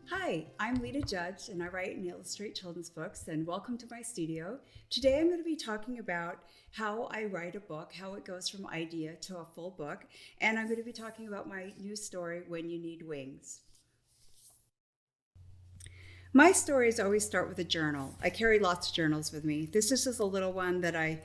Hi, I'm Lita Judge, and I write and illustrate children's books, and welcome to my studio. Today I'm going to be talking about how I write a book, how it goes from idea to a full book, and I'm going to be talking about my new story, When You Need Wings. My stories always start with a journal. I carry lots of journals with me. This is just a little one that I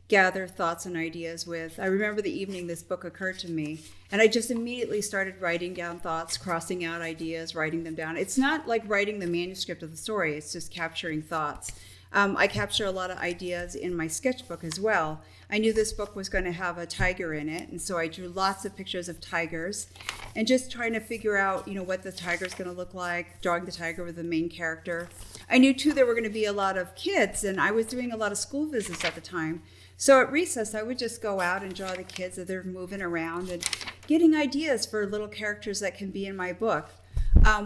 gather thoughts and ideas with. I remember the evening this book occurred to me, and I just immediately started writing down thoughts, crossing out ideas, writing them down. It's not like writing the manuscript of the story, it's just capturing thoughts. I capture a lot of ideas in my sketchbook as well. I knew this book was going to have a tiger in it, and so I drew lots of pictures of tigers and just trying to figure out, what the tiger's going to look like, drawing the tiger with the main character. I knew too there were going to be a lot of kids, and I was doing a lot of school visits at the time. So at recess, I would just go out and draw the kids as they're moving around and getting ideas for little characters that can be in my book.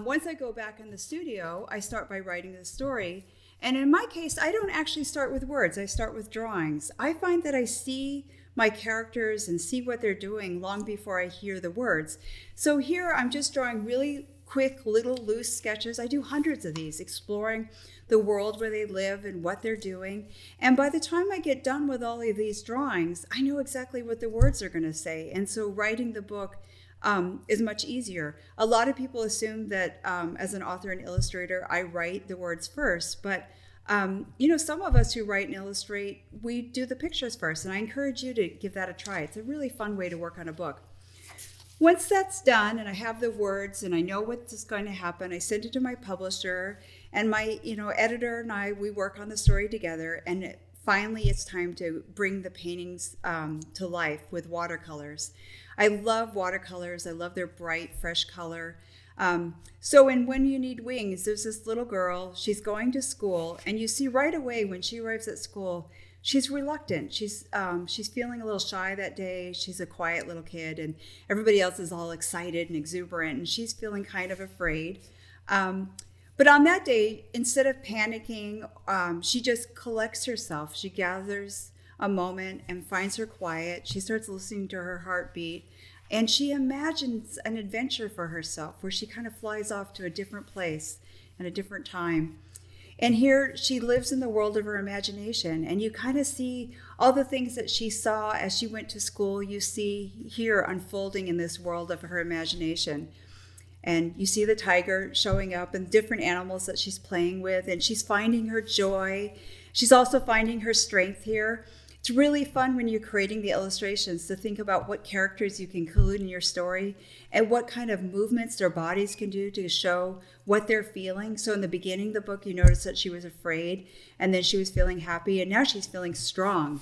Once I go back in the studio, I start by writing the story. And in my case, I don't actually start with words. I start with drawings. I find that I see my characters and see what they're doing long before I hear the words. So here I'm just drawing really quick, little loose sketches. I do hundreds of these, exploring the world where they live and what they're doing. And by the time I get done with all of these drawings, I know exactly what the words are going to say. And so writing the book is much easier. A lot of people assume that as an author and illustrator, I write the words first, but some of us who write and illustrate, we do the pictures first, and I encourage you to give that a try. It's a really fun way to work on a book. Once that's done and I have the words and I know what's going to happen, I send it to my publisher, and my editor and I, we work on the story together, and finally it's time to bring the paintings to life with watercolors. I love watercolors. I love their bright, fresh color. So in When You Need Wings, there's this little girl. She's going to school, and you see right away when she arrives at school, she's reluctant. She's feeling a little shy that day. She's a quiet little kid, and everybody else is all excited and exuberant, and she's feeling kind of afraid. But on that day, instead of panicking, she just collects herself. She gathers a moment and finds her quiet. She starts listening to her heartbeat, and she imagines an adventure for herself where she kind of flies off to a different place and a different time. And here she lives in the world of her imagination, and you kind of see all the things that she saw as she went to school, you see here unfolding in this world of her imagination. And you see the tiger showing up and different animals that she's playing with, and she's finding her joy. She's also finding her strength here. It's really fun when you're creating the illustrations to think about what characters you can include in your story and what kind of movements their bodies can do to show what they're feeling. So in the beginning of the book, you notice that she was afraid, and then she was feeling happy, and now she's feeling strong.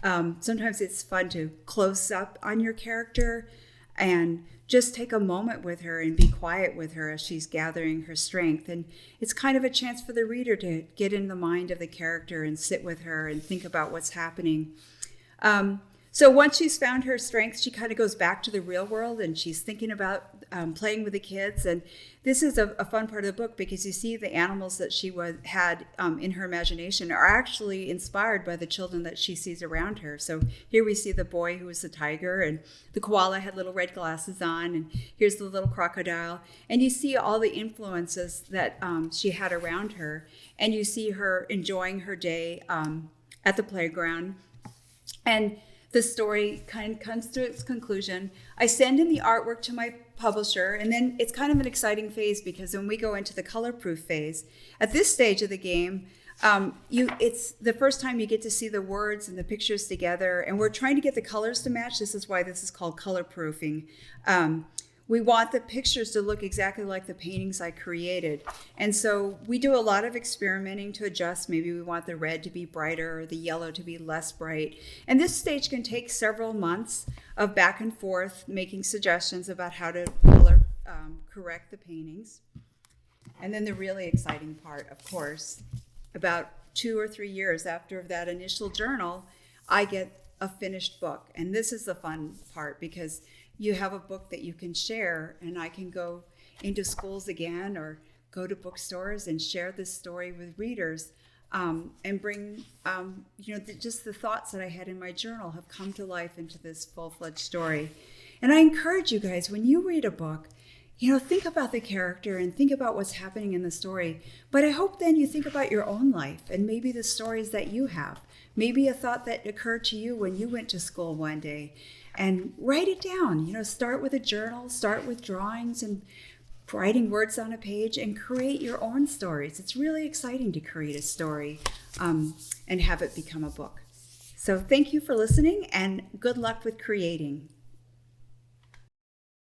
Sometimes it's fun to close up on your character and just take a moment with her and be quiet with her as she's gathering her strength. And it's kind of a chance for the reader to get in the mind of the character and sit with her and think about what's happening. So once she's found her strength, she kind of goes back to the real world, and she's thinking about playing with the kids. And this is a fun part of the book because you see the animals that she had in her imagination are actually inspired by the children that she sees around her. So here we see the boy who was the tiger, and the koala had little red glasses on, and here's the little crocodile. And you see all the influences that she had around her, and you see her enjoying her day at the playground. And the story kind of comes to its conclusion. I send in the artwork to my publisher, and then it's kind of an exciting phase because when we go into the color proof phase, at this stage of the game, it's the first time you get to see the words and the pictures together, and we're trying to get the colors to match. This is why this is called color proofing. We want the pictures to look exactly like the paintings I created. And so we do a lot of experimenting to adjust. Maybe we want the red to be brighter or the yellow to be less bright. And this stage can take several months of back and forth, making suggestions about how to color correct the paintings. And then the really exciting part, of course, about 2 or 3 years after that initial journal, I get a finished book. And this is the fun part because you have a book that you can share, and I can go into schools again or go to bookstores and share this story with readers and bring, just the thoughts that I had in my journal have come to life into this full-fledged story. And I encourage you guys, when you read a book, think about the character and think about what's happening in the story. But I hope then you think about your own life and maybe the stories that you have. Maybe a thought that occurred to you when you went to school one day, and write it down. Start with a journal, start with drawings and writing words on a page, and create your own stories. It's really exciting to create a story and have it become a book. So thank you for listening, and good luck with creating.